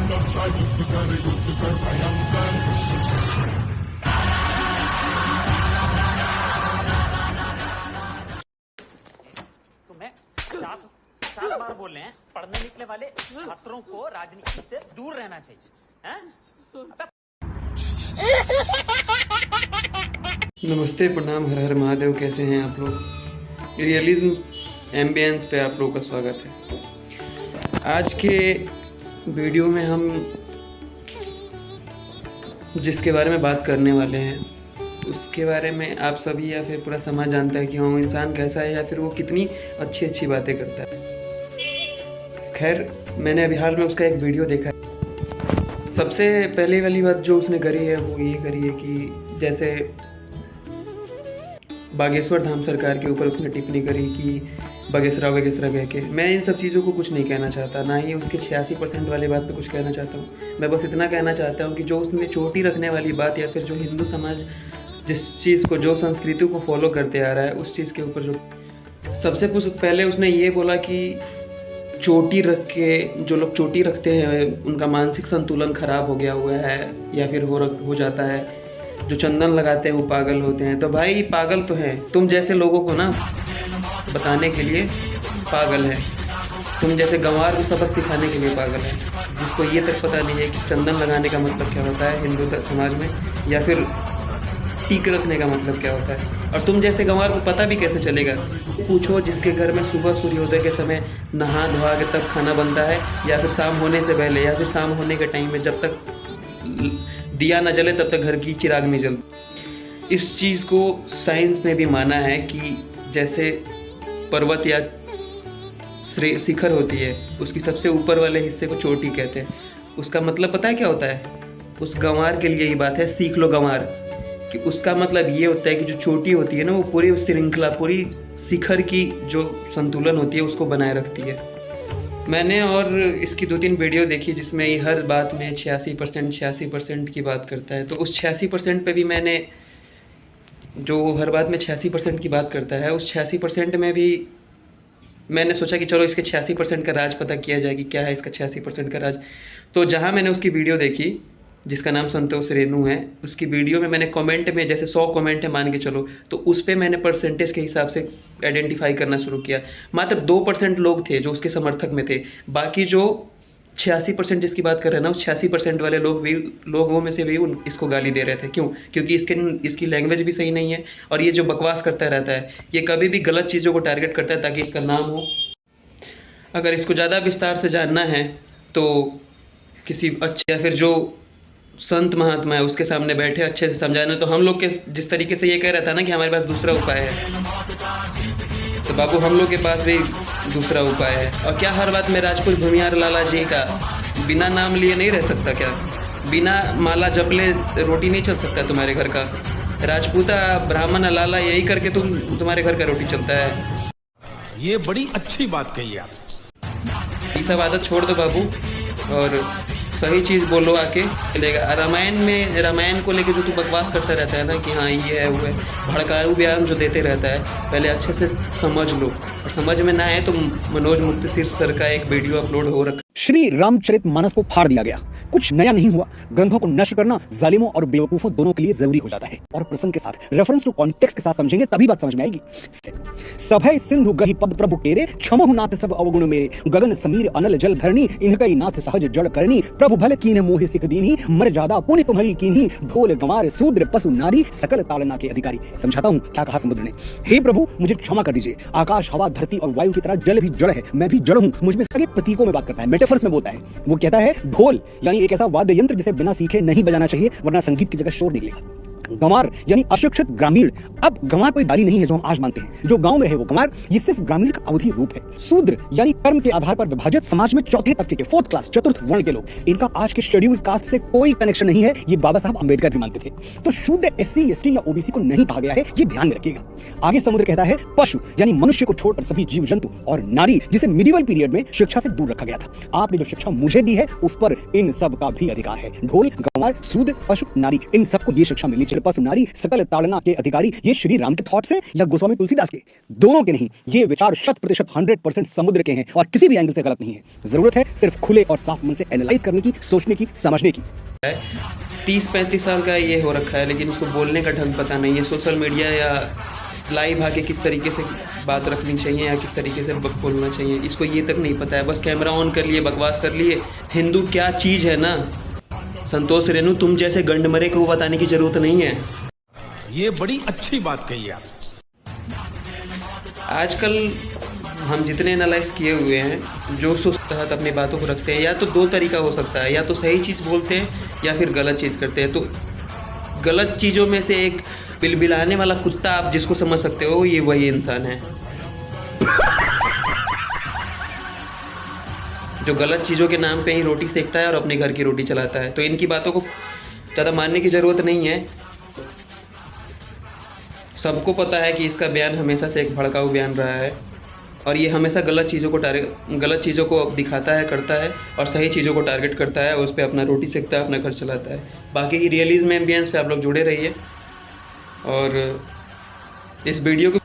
तुम्हें 50 बार बोल रहे हैं पढ़ने निकले वाले छात्रों को राजनीति से दूर रहना चाहिए हैं? नमस्ते, प्रणाम, हर हर महादेव। कैसे हैं आप लोग? रियलिज्म एम्बियंस पे आप लोगों का स्वागत है। आज के वीडियो में हम जिसके बारे में बात करने वाले हैं उसके बारे में आप सभी या फिर पूरा समाज जानता है कि हाँ, वो इंसान कैसा है या फिर वो कितनी अच्छी अच्छी बातें करता है। खैर, मैंने अभी हाल में उसका एक वीडियो देखा है। सबसे पहले वाली बात जो उसने करी है वो ये करी है कि जैसे बागेश्वर धाम सरकार के ऊपर उसने टिप्पणी करी कि बागेश्वरा कह के। मैं इन सब चीज़ों को कुछ नहीं कहना चाहता, ना ही उसके 86% वाली बात पे कुछ कहना चाहता हूँ। मैं बस इतना कहना चाहता हूँ कि जो उसमें चोटी रखने वाली बात या फिर जो हिंदू समाज जिस चीज़ को, जो संस्कृति को फॉलो करते आ रहा है, उस चीज़ के ऊपर जो सबसे पहले उसने ये बोला कि चोटी रख के जो लोग चोटी रखते हैं उनका मानसिक संतुलन खराब हो गया हुआ है या फिर हो जाता है। जो चंदन लगाते हैं वो पागल होते हैं। तो भाई, पागल तो हैं तुम जैसे लोगों को ना बताने के लिए पागल है, तुम जैसे गंवार को सबक सिखाने के लिए पागल है, जिसको ये तक पता नहीं है कि चंदन लगाने का मतलब क्या होता है हिंदू समाज में, या फिर टीक रखने का मतलब क्या होता है। और तुम जैसे गंवार को पता भी कैसे चलेगा? पूछो जिसके घर में सुबह सूर्योदय के समय नहा धोआ के तब खाना बनता है, या फिर शाम होने से पहले, या फिर शाम होने के टाइम में जब तक दिया न जले तब तक घर की चिराग नहीं जलती। इस चीज़ को साइंस ने भी माना है कि जैसे पर्वत या शिखर होती है, उसकी सबसे ऊपर वाले हिस्से को चोटी कहते हैं। उसका मतलब पता है क्या होता है? उस गंवार के लिए ये बात है, सीख लो गंवार, कि उसका मतलब ये होता है कि जो चोटी होती है ना, वो पूरी श्रृंखला, पूरी शिखर की जो संतुलन होती है उसको बनाए रखती है। मैंने और इसकी 2-3 वीडियो देखी जिसमें ये हर बात में 86% की बात करता है। तो उस 86% पे भी मैंने, जो हर बात में 86% की बात करता है, उस 86% में भी मैंने सोचा कि चलो इसके 86% का राज पता किया जाए कि क्या है इसका 86% का राज। तो जहाँ मैंने उसकी वीडियो देखी जिसका नाम संतोष रेणु है, उसकी वीडियो में मैंने कमेंट में, जैसे 100 कमेंट है मान के चलो, तो उस पर मैंने परसेंटेज के हिसाब से आइडेंटिफाई करना शुरू किया। मात्र 2% लोग थे जो उसके समर्थक में थे। बाकी जो 86% जिसकी बात कर रहे हैं ना, उस 86% वाले लोगों में से भी इसको गाली दे रहे थे। क्यों? क्योंकि इसकी लैंग्वेज भी सही नहीं है और ये जो बकवास करता रहता है, ये कभी भी गलत चीज़ों को टारगेट करता है ताकि इसका नाम हो। अगर इसको ज़्यादा विस्तार से जानना है तो किसी अच्छे या फिर जो संत महात्मा है उसके सामने बैठे अच्छे से समझाना। तो हम लोग के जिस तरीके से ये कह रहा था ना कि हमारे पास दूसरा उपाय है, तो बाबू हम लोग के पास भी दूसरा उपाय है। और क्या हर बात में राजपूत भूमियार लाला जी का बिना नाम लिए नहीं रह सकता? क्या बिना माला जपले रोटी नहीं चल सकता तुम्हारे घर का? राजपूता ब्राह्मण लाला यही करके तुम्हारे घर का रोटी चलता है। ये बड़ी अच्छी बात कही आप। ये सब आदत छोड़ दो बाबू और सही चीज़ बोलो आके चलेगा। रामायण को लेके जो तू बकवास करता रहता है ना कि हाँ ये है वो है, भड़काऊ बयान जो देते रहता है, पहले अच्छे से समझ लो। और समझ में ना आए तो मनोज मुक्तिसिर सर का एक वीडियो अपलोड हो रखा। श्री रामचरितमानस को फाड़ दिया गया, कुछ नया नहीं हुआ। ग्रंथों को नष्ट करना जालिमों और बेवकूफों दोनों के लिए जरूरी हो जाता है। और प्रसंग के साथ, रेफरेंस टू कॉन्टेक्स्ट के साथ समझेंगे तभी बात समझ में आएगी। सभय सिंधु गहि पद प्रभु केरे, क्षमहु नाथ सब अवगुण मेरे, गगन समीर अनल जल धरणी, इनकई नाथ सहज जड़ करनी, प्रभु भले कीन्ह मोहि सिख दीन्ही, मर्यादा पुण्य तुम्हारी कीन्ही, ढोल गंवार शूद्र पशु नारी, सकल ताड़ना के अधिकारी। समझाता हूँ क्या कहा समुद्र ने। हे प्रभु मुझे क्षमा कर दीजिए। आकाश, हवा, धरती और वायु की तरह जल भी जड़ है, मैं भी जड़ हूँ। मुझ में सभी प्रतीकों में बात करता है, मेटाफर्स में बोलता है। वो कहता है ढोल यानी एक ऐसा वाद्य यंत्र जिसे बिना सीखे नहीं बजाना चाहिए, वरना संगीत की जगह शोर निकलेगा। गंवार यानी अशिक्षित ग्रामीण। अब गंवार कोई दारी नहीं है जो हम आज मानते हैं, जो गांव में है वो गंवार, ये सिर्फ ग्रामीण का अवधि रूप है। शूद्र यानी कर्म के आधार पर विभाजित समाज में चौथे तबके के, 4th क्लास, चतुर्थ वर्ण के लोग। इनका आज के शेड्यूल्ड कास्ट से कोई कनेक्शन नहीं है, ये बाबा साहब अंबेडकर भी मानते थे। तो शूद्र SC ST या OBC को नहीं कहा गया है, ये ध्यान में रखिएगा। आगे समुद्र कहता है पशु यानी मनुष्य को छोड़कर सभी जीव जंतु, और नारी जिसे मिडिवल पीरियड में शिक्षा से दूर रखा गया था। आपने जो शिक्षा मुझे दी है उस पर इन सब का भी अधिकार है। ढोल, गंवार ब्राह्मण, शूद्र, पशु, नारी, इन सबको ये शिक्षा मिलनी चाहिए। पशु, नारी, सकल ताड़ना के अधिकारी, ये श्री राम के थॉट्स हैं या गोस्वामी तुलसीदास के? दोनों के नहीं। ये विचार 100% समुद्र के हैं और किसी भी एंगल से गलत नहीं है। जरूरत है सिर्फ खुले और साफ मन से एनालाइज करने की, सोचने की, समझने की। 30-35 साल का ये हो रखा है, लेकिन उसको बोलने का ढंग पता नहीं है। सोशल मीडिया या लाइव आके किस तरीके से बात रखनी चाहिए या किस तरीके से बोलना चाहिए, इसको ये तक नहीं पता है। बस कैमरा ऑन कर लिए, बकवास कर लिए। हिंदू क्या चीज़ है ना, संतोष रेणु, तुम जैसे गंडमरे को बताने की जरूरत नहीं है। ये बड़ी अच्छी बात कही आप। आजकल हम जितने एनालाइज किए हुए हैं, जो सोच तहत अपनी बातों को रखते हैं, या तो 2 तरीका हो सकता है, या तो सही चीज़ बोलते हैं या फिर गलत चीज़ करते हैं। तो गलत चीज़ों में से एक बिलबिलाने वाला कुत्ता आप जिसको समझ सकते हो, ये वही इंसान है जो गलत चीज़ों के नाम पे ही रोटी सेकता है और अपने घर की रोटी चलाता है। तो इनकी बातों को ज़्यादा मानने की ज़रूरत नहीं है। सबको पता है कि इसका बयान हमेशा से एक भड़काऊ बयान रहा है और ये हमेशा गलत चीज़ों को दिखाता है, करता है और सही चीज़ों को टारगेट करता है, उस पर अपना रोटी सेकता है, अपना घर चलाता है। बाकी रियलिज्म एम्बियंस पे आप लोग जुड़े रहिए और इस वीडियो को